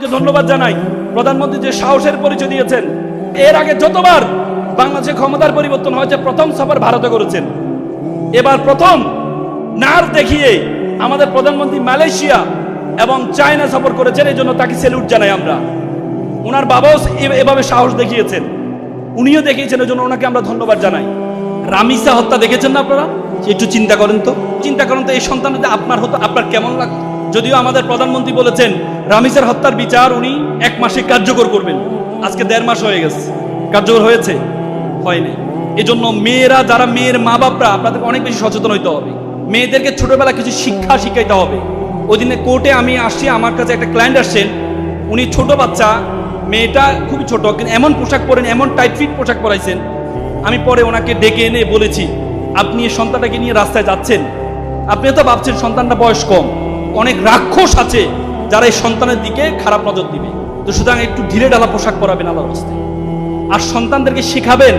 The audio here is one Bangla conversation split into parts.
প্রধানমন্ত্রীকে ধন্যবাদ জানাই। প্রধানমন্ত্রী যে সাহসের পরিচয় দিয়েছেন, এর আগে যতবার বাংলাদেশে ক্ষমতার পরিবর্তন হয়েছে প্রথম সফর ভারতে করেছেন, এবার প্রথম নার দেখিয়ে আমাদের প্রধানমন্ত্রী মালয়েশিয়া এবং চায়না সফর করেছেন। এই জন্য তাকে স্যালুট জানাই আমরা। ওনার বাবাও এভাবে সাহস দেখিয়েছেন, উনিও দেখিয়েছেন, এই জন্য ওনাকে আমরা ধন্যবাদ জানাই। রামিসা হত্যা দেখেছেন না আপনারা? একটু চিন্তা করেন তো, এই সন্তান যদি আপনার হতো আপনার কেমন লাগতো? যদিও আমাদের প্রধানমন্ত্রী বলেছেন রামিসার হত্যার বিচার উনি 1 মাসে কার্যকর করবেন। আজকে 1.5 মাস হয়ে গেছে, কার্যকর হয়েছে? হয়নি। এজন্য মেয়েরা, যারা মেয়ের মা বাপরা, আপনাদের অনেক বেশি সচেতন হইতে হবে। মেয়েদেরকে ছোটবেলা কিছু শিক্ষা শিখাইতে হবে। ওই দিনে কোর্টে আমি আসছি, আমার কাছে একটা ক্লায়েন্ট আসছেন, উনি ছোট বাচ্চা, মেয়েটা খুবই ছোট, কিন্তু এমন পোশাক পরেন, এমন টাইট ফিট পোশাক পরাইছেন। আমি পরে ওনাকে ডেকে এনে বলেছি, আপনি এই সন্তানটাকে নিয়ে রাস্তায় যাচ্ছেন, আপনি তো ভাবছেন সন্তানটা বয়স কম, অনেক রাক্ষস আছে যারা এই সন্তানের দিকে খারাপ নজর দিবে। তো সুতরাং একটু ঢিলে ঢালা পোশাক পরাবেন আল্লাহর রাস্তায়। আর সন্তানদেরকে শেখাবেন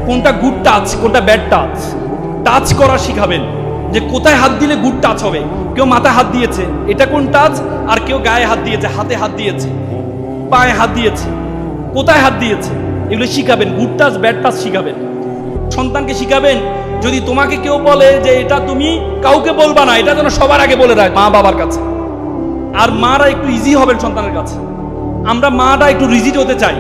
কোনটা গুড টাচ, কোনটা ব্যাড টাচ। টাচ করা শিখাবেন, যে কোথায় হাত দিলে গুড টাচ হবে। কেউ মাথায় হাত দিয়েছে, এটা কোন টাচ, আর কেউ গায়ে হাত দিয়েছে, হাতে হাত দিয়েছে, পায়ে হাত দিয়েছে, কোথায় হাত দিয়েছে, এগুলো শিখাবেন। গুড টাচ ব্যাড টাচ শিখাবেন। সন্তানকে শিখাবেন, যদি তোমাকে কেউ বলে যে এটা তুমি কাউকে বলবা না, এটা যেন সবার আগে বলে রাখ মা বাবার কাছে। আর মারা একটু ইজি হবেন সন্তানের কাছে। আমরা মারা একটু রিজিড হতে চাই।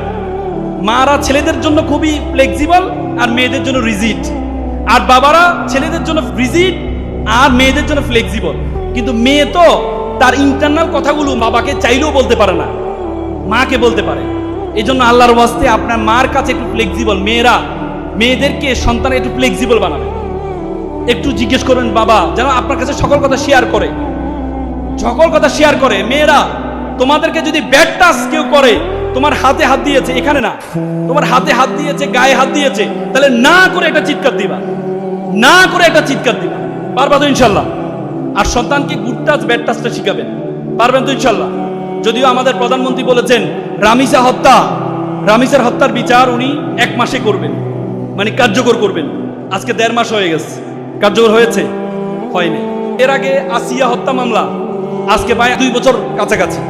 মারা ছেলেদের জন্য খুবই ফ্লেক্সিবল আর মেয়েদের জন্য রিজিড, আর বাবারা ছেলেদের জন্য রিজিড আর মেয়েদের জন্য ফ্লেক্সিবল। কিন্তু মেয়ে তো তার ইন্টারনাল কথাগুলো বাবাকে চাইলেও বলতে পারে না, মাকে বলতে পারে। এই জন্য আল্লাহর ওয়াস্তে আপনার মার কাছে একটু ফ্লেক্সিবল। মেয়েরা মেয়েদেরকে সন্তান একটু ফ্লেক্সিবল বানাবে। একটু জিজ্ঞেস করবেন বাবা যেন আপনার কাছে সকল কথা শেয়ার করে, সকল কথা শেয়ার করে। মেয়েরা তোমাদেরকে যদি ব্যাড টাচ কেউ করে, তোমার হাতে হাত দিয়েছে, এখানে না, তোমার হাতে হাত দিয়েছে, গায়ে হাত দিয়েছে, তাহলে না করে একটা চিৎকার দিবা, না করে একটা চিৎকার দিবা। পারবা তো ইনশাল্লাহ? আর সন্তানকে গুড টাচ ব্যাড টাচটা শিখাবেন, পারবেন তো ইনশাল্লাহ? যদিও আমাদের প্রধানমন্ত্রী বলেছেন রামিসার হত্যার বিচার উনি 1 মাসে করবেন, মানে কার্যকর করবেন। আজকে 1.5 মাস হয়ে গেছে, কার্যকর হয়েছে? হয়নি। এর আগে আসিয়া হত্যা মামলা আজকে প্রায় 2 বছর কাছাকাছি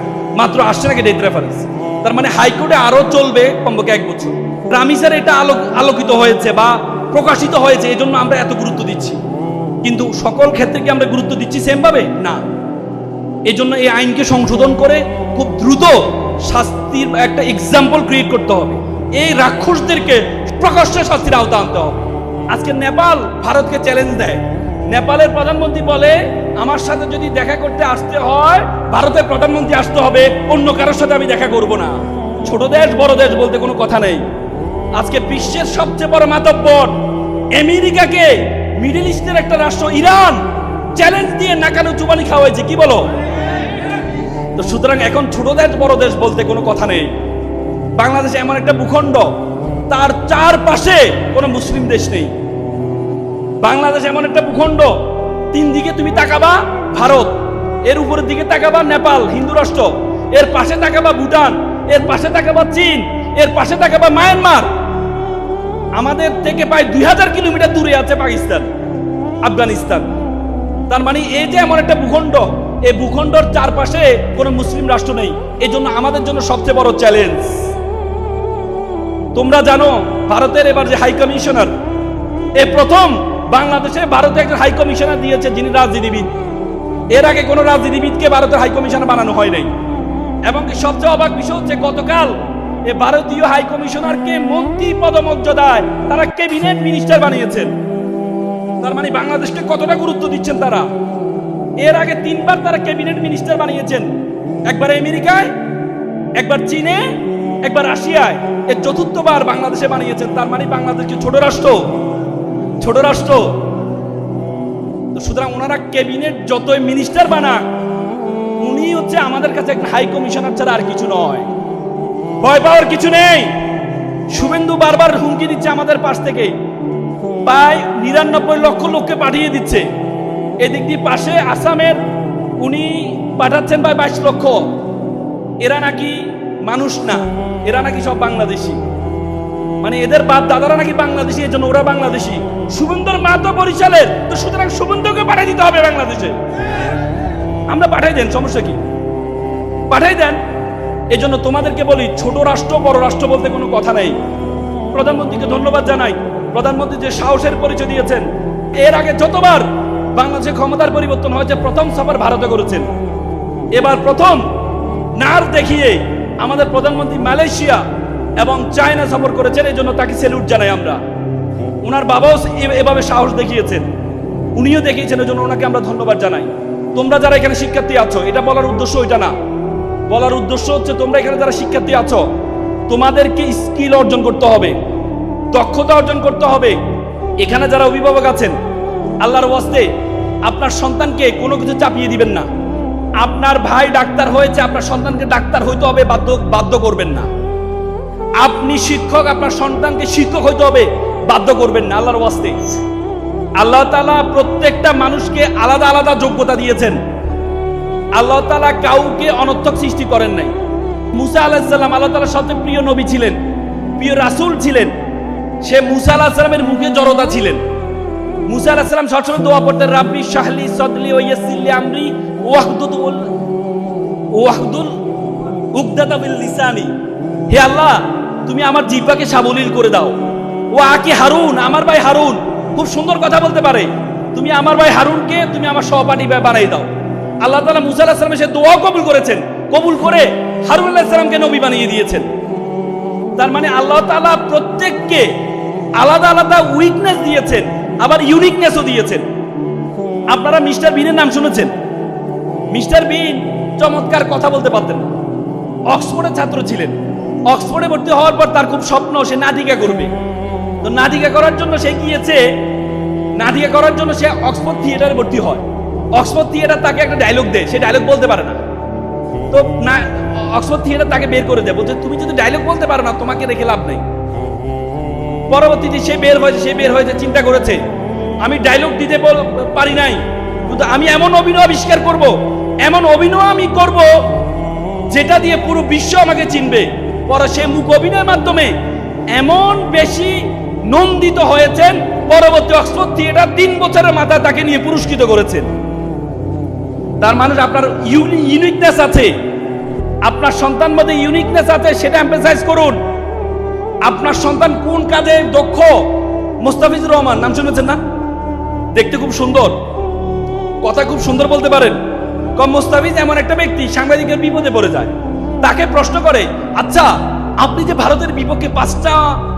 মাত্র আসছে নাকি ডেথ রেফারেন্স। তার মানে হাইকোর্টে আরো চলবে কমপক্ষে 1 বছর। রামিসার এটা আলোকিত হয়েছে বা প্রকাশিত হয়েছে, এই জন্য আমরা এত গুরুত্ব দিচ্ছি। কিন্তু সকল ক্ষেত্রে কি আমরা গুরুত্ব দিচ্ছি সেম ভাবে? না। এই জন্য এই আইনকে সংশোধন করে খুব দ্রুত শাস্তির একটা এক্সাম্পল ক্রিয়েট করতে হবে। এই রাক্ষসদেরকে প্রকাশ্যে শাস্তির আওতা আনতে হবে। আজকে নেপাল ভারতকে চ্যালেঞ্জ দেয়। নেপালের প্রধানমন্ত্রী বলে আমার সাথে যদি দেখা করতে আসতে হয় ভারতের প্রধানমন্ত্রী আসতে হবে, অন্য কারোর সাথে আমি দেখা করব না। ছোট দেশ বড় দেশ বলতে কোনো কথা নেই। আজকে বিশ্বের সবচেয়ে বড় মাতব্বর আমেরিকাকে মিডল ইস্টের একটা রাষ্ট্র ইরান চ্যালেঞ্জ দিয়ে নাকানো চুবানি খাওয়াইছে, কি বলো? তো সুতরাং এখন ছোট দেশ বড় দেশ বলতে কোনো কথা নেই। বাংলাদেশ এমন একটা ভূখণ্ড, তার চারপাশে কোনো মুসলিম দেশ নেই। বাংলাদেশ এমন একটা ভূখণ্ড, 3 দিকে তুমি তাকাবা ভারত, এর উপরের দিকে তাকাবা নেপাল হিন্দু রাষ্ট্র, এর পাশে তাকাবা ভুটান, এর পাশে তাকাবা চীন, এর পাশে তাকাবা মায়ানমার। আমাদের থেকে প্রায় 2000 কিলোমিটার দূরে আছে পাকিস্তান, আফগানিস্তান। তার মানে এই যে এমন একটা ভূখণ্ড, এই ভূখণ্ডের চারপাশে কোনো মুসলিম রাষ্ট্র নেই। এই জন্য আমাদের জন্য সবচেয়ে বড় চ্যালেঞ্জ। তোমরা জানো ভারতের এবার যে হাই কমিশনার, এই প্রথম বাংলাদেশে ভারতে একটা হাই কমিশনার দিয়েছে যিনি রাজনীতিবিদ। এর আগে কোনো রাজনীতিবিদকে ভারতের হাই কমিশনার বানানো হয় নাই। এবং সবচেয়ে অবাক বিষয় হচ্ছে গতকাল এই ভারতীয় হাই কমিশনারকে মন্ত্রী পদমর্যাদায় তারা ক্যাবিনেট মিনিস্টার বানিয়েছেন। তার মানে বাংলাদেশকে কতটা গুরুত্ব দিচ্ছেন তারা। এর আগে 3 বার তারা ক্যাবিনেট মিনিস্টার বানিয়েছেন, একবার আমেরিকায়, একবার চীনে, একবার রাশিয়ায়, এর 4র্থবার বাংলাদেশে বানিয়েছেন। তার মানে বাংলাদেশকে ছোট রাষ্ট্র। তো সুতরাং ওনারা ক্যাবিনেট যতই মিনিস্টার বানাক, উনি হচ্ছে আমাদের কাছে একটা হাই কমিশনার ছাড়া আর কিছু নয়। ভয় পাওয়ার কিছু নেই। শুভেন্দু বারবার হুমকি দিচ্ছে আমাদের পাশ থেকে, প্রায় 99 লক্ষ লোককে পাঠিয়ে দিচ্ছে। এদিক দিয়ে পাশে আসামের উনি পাঠাচ্ছেন প্রায় 22 লক্ষ। এরা নাকি মানুষ না, এরা নাকি সব বাংলাদেশি। মানে এদের বাপ দাদারা নাকি বাংলাদেশি, এই জন্য ওরা বাংলাদেশি। শুভেন্দুর মা তো বরিশালের, তো সুতরাং শুভেন্দুকে পাঠিয়ে দিতে হবে বাংলাদেশে। আমরা পাঠাই দেন, সমস্যা কি? পাঠাই দেন। এই জন্য তোমাদেরকে বলি, ছোট রাষ্ট্র বড় রাষ্ট্র বলতে কোনো কথা নেই। প্রধানমন্ত্রীকে ধন্যবাদ জানাই, প্রধানমন্ত্রী যে সাহসের পরিচয় দিয়েছেন। এর আগে যতবার বাংলাদেশে ক্ষমতার পরিবর্তন হয়েছে প্রথম সফর ভারতে করেছেন। এবার প্রথম নার দেখিয়ে আমাদের প্রধানমন্ত্রী মালয়েশিয়া এবং চায়না সফর করেছেন। এই জন্য তাকে স্যালুট জানাই আমরা। ওনার বাবাও এভাবে সাহস দেখিয়েছেন, উনিও দেখিয়েছেন, এই জন্য ওনাকে আমরা ধন্যবাদ জানাই। তোমরা যারা এখানে শিক্ষার্থী আছো, এটা বলার উদ্দেশ্য ওইটা না, বলার উদ্দেশ্য হচ্ছে তোমরা এখানে যারা শিক্ষার্থী আছো, তোমাদেরকে স্কিল অর্জন করতে হবে, দক্ষতা অর্জন করতে হবে। এখানে যারা অভিভাবক আছেন, আল্লাহর ওয়াস্তে আপনার সন্তানকে কোনো কিছু চাপিয়ে দিবেন না। আপনার ভাই ডাক্তার হয়েছে, আপনার সন্তানকে ডাক্তার হইতে হবে বাধ্য করবেন না। আপনি শিক্ষক, আপনার সন্তানকে শিক্ষক হইতে হবে বাধ্য করবেন না। আল্লাহর ওয়াস্তে আল্লাহ তাআলা প্রত্যেকটা মানুষকে আলাদা আলাদা যোগ্যতা দিয়েছেন। আল্লাহ তাআলা কাউকে অনর্থক সৃষ্টি করেন নাই। মুসা আলাইহিস সালাম আল্লাহ তাআলার সবচেয়ে প্রিয় নবী ছিলেন, প্রিয় রাসূল ছিলেন। সে মুসা আলাইহিস সালামের মুখে জড়তা ছিলেন। মুসা আলাইহিস সালাম সবসময় দোয়া পড়তেন, রাব্বি শাহলি সাদলি ওয়া ইয়াসসিরলি আমরি ওয়াহদুল উকদাতা মিন লিসানি। হে আল্লাহ, তুমি আমার জিহ্বাকে সাবলীল করে দাও। ওয়া আকি হারুন, আমার ভাই হারুন খুব সুন্দর কথা বলতে পারে, তুমি আমার ভাই হারুনকে তুমি আমার সহপাঠী বানাই দাও। আল্লাহ তাআলা মুসা আলাইহিস সালামের সে দোয়া কবুল করেছেন, কবুল করে হারুন আলাইহিস সালামকে নবী বানিয়ে দিয়েছেন। তার মানে আল্লাহ তাআলা প্রত্যেককে আলাদা আলাদা উইকনেস দিয়েছেন, আবার ইউনিকনেসও দিয়েছেন। আপনারা মিস্টার বিনের নাম শুনেছেন? মিস্টার বিন চমৎকার কথা বলতে পারতেন, অক্সফোর্ডের ছাত্র ছিলেন। অক্সফোর্ডে ভর্তি হওয়ার পর তার খুব স্বপ্ন সে নাটিকা করবে। তো নাটিকা করার জন্য সে গিয়েছে, নাটিকা করার জন্য সে অক্সফোর্ড থিয়েটারে ভর্তি হয়। অক্সফোর্ড থিয়েটার তাকে একটা ডায়লগ দেয়, সে ডায়লগ বলতে পারে না। তো না, অক্সফোর্ড থিয়েটার তাকে বের করে দেয়, বলছে তুমি যদি ডায়লগ বলতে পারো না তোমাকে রেখে লাভ নেই। পরবর্তীতে সে বের হয়েছে, চিন্তা করেছে আমি ডায়লগ দিতে পারি নাই, কিন্তু আমি এমন অভিনয় আবিষ্কার করব, এমন অভিনয় আমি করব যেটা দিয়ে পুরো বিশ্ব আমাকে চিনবে। পরে সে মুখ অভিনয়ের মাধ্যমে এমন বেশি নন্দিত হয়েছেন, পরবর্তী অক্সফোর্ড থিয়েটার 3 বছরের মাথায় তাকে নিয়ে পুরস্কৃত করেছেন। তার মানুষ আপনার ইউনিকনেস আছে, আপনার সন্তান মধ্যে ইউনিকনেস আছে, সেটা এমফাসাইজ করুন। আপনার সন্তান কোন কাজে দক্ষ? মোস্তাফিজুর রহমান নাম শুনেছেন না? দেখতে খুব সুন্দর, কথা খুব সুন্দর বলতে পারেন। মোস্তাফিজ এমন একটা ব্যক্তি সাংবাদিকের বিপদে পড়ে যায়, তাকে প্রশ্ন করে, আচ্ছা আপনি যে ভারতের বিপক্ষে 5টা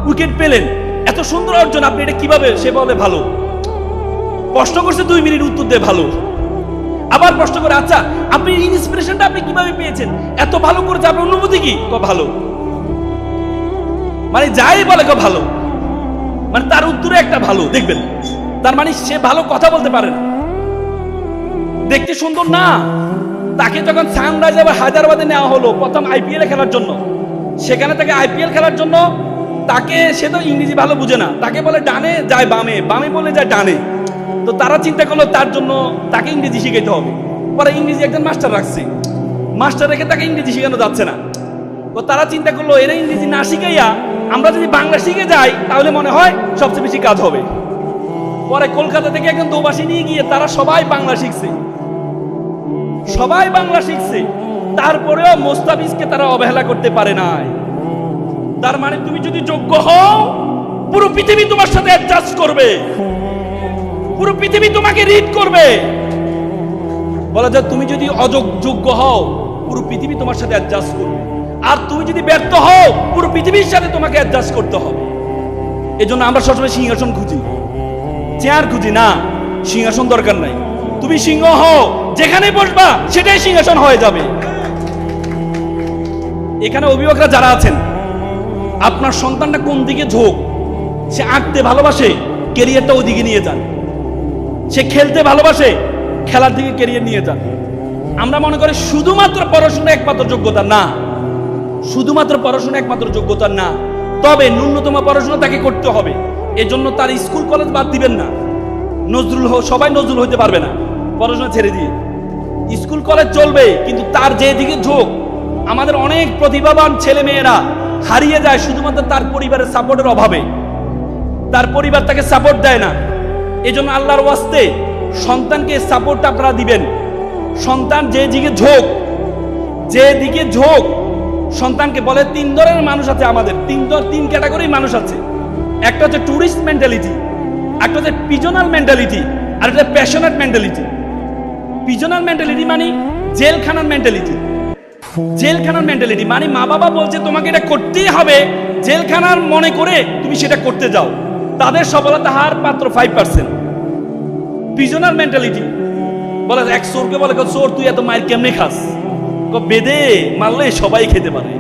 উইকেট পেলেন, এত সুন্দর অর্জন, আপনি এটা কিভাবে? সে বলে ভালো। প্রশ্ন করছে 2 মিনিট, উত্তর দেয় ভালো। আবার প্রশ্ন করে, আচ্ছা আপনি ইন্সপিরেশনটা আপনি কিভাবে পেয়েছেন? এত ভালো করেছে, আপনার অনুভূতি কি? ভালো। মানে যাই বলে ভালো, মানে তার উত্তরে একটা ভালো দেখবেন। তার মানে সে ভালো কথা বলতে পারে না, দেখতে সুন্দর না। তাকে যখন সানরাইজ আবার হায়দ্রাবাদে নেওয়া হলো প্রথম আইপিএল খেলার জন্য, সেখানে তাকে আইপিএল খেলার জন্য তাকে, সে তো ইংরেজি ভালো বুঝে না, তাকে বলে ডানে যায় বামে, বামে বলে যায় ডানে। তো তারা চিন্তা করলো তার জন্য তাকে ইংরেজি শিখাইতে হবে। পরে ইংরেজি একজন মাস্টার রাখছে, মাস্টার রেখে তাকে ইংরেজি শেখানো যাচ্ছে না। তো তারা চিন্তা করলো এরা ইংরেজি না শিখাইয়া আমরা যদি বাংলা শিখে যাই তাহলে মনে হয় সবচেয়ে বেশি কাজ হবে। পরে কলকাতা থেকে একজন দোবাসী নিয়ে গিয়ে তারা সবাই বাংলা শিখছে, সবাই বাংলা শিখছে। তারপরেও মোস্তাফিজকে তারা অবহেলা করতে পারে নাই। তার মানে তুমি যদি যোগ্য হও, পুরো পৃথিবী তোমার সাথে অ্যাডজাস্ট করবে, পুরো পৃথিবী তোমাকে রিড করবে। বলা যায় তুমি যদি অযোগ্য হও, পুরো পৃথিবী তোমার সাথে অ্যাডজাস্ট করবে। আর তুমি যদি ব্যর্থ হও, পুরো পৃথিবীর সাথে তোমাকে অ্যাডজাস্ট করতে হবে। এজন্য আমরা সবসময় সিংহাসন খুঁজি, চেয়ার খুঁজি না। সিংহাসন দরকার নাই, তুমি সিংহ হও, যেখানে বসবা সেটাই সিংহাসন হয়ে যাবে। এখানে অভিভাবকরা যারা আছেন, আপনার সন্তানটা কোন দিকে ঝোঁক, সে আঁকতে ভালোবাসে, ক্যারিয়ারটা ওদিকে নিয়ে যান। সে খেলতে ভালোবাসে, খেলার দিকে ক্যারিয়ার নিয়ে যান। আমরা মনে করি শুধুমাত্র পড়াশোনা একমাত্র যোগ্যতা না, শুধুমাত্র পড়াশোনা একমাত্র যোগ্যতা না, তবে ন্যূনতম পড়াশোনা তাকে করতে হবে। এজন্য তার স্কুল কলেজ বাদ দিবেন না। নজরুল সবাই নজরুল হইতে পারবে না, পড়াশোনা ছেড়ে দিয়ে। স্কুল কলেজ চলবে, কিন্তু তার যে দিকে ঝোঁক। আমাদের অনেক প্রতিভাবান ছেলে মেয়েরা হারিয়ে যায় শুধুমাত্র তার পরিবারের সাপোর্টের অভাবে। তার পরিবার তাকে সাপোর্ট দেয় না। এজন্য আল্লাহর ওয়াস্তে সন্তানকে সাপোর্ট আপনারা দিবেন। সন্তান যে দিকে ঝোঁক, যে দিকে ঝোঁক সন্তানকে বলে তিন ধরনের মানুষ আছে আমাদের, তিন ক্যাটাগরির মানুষ আছে। একটা হচ্ছে ট্যুরিস্ট মেন্টালিটি, একটা হচ্ছে পিজনাল মেন্টালিটি, আর একটা প্যাশনেট মেন্টালিটি। পিজনাল মেন্টালিটি মানে জেলখানার মেন্টালিটি। জেলখানার মেন্টালিটি মানে মা বাবা বলছে তোমাকে এটা করতেই হবে, জেলখানার মনে করে তুমি সেটা করতে যাও, তাদের সফলতা হার মাত্র 5%। পিজনাল মেন্টালিটি বলে এক চোরকে বলে চোর তুই এত মায়ের কেমনে খাস, বেদে মারলে সবাই খেতে পারে।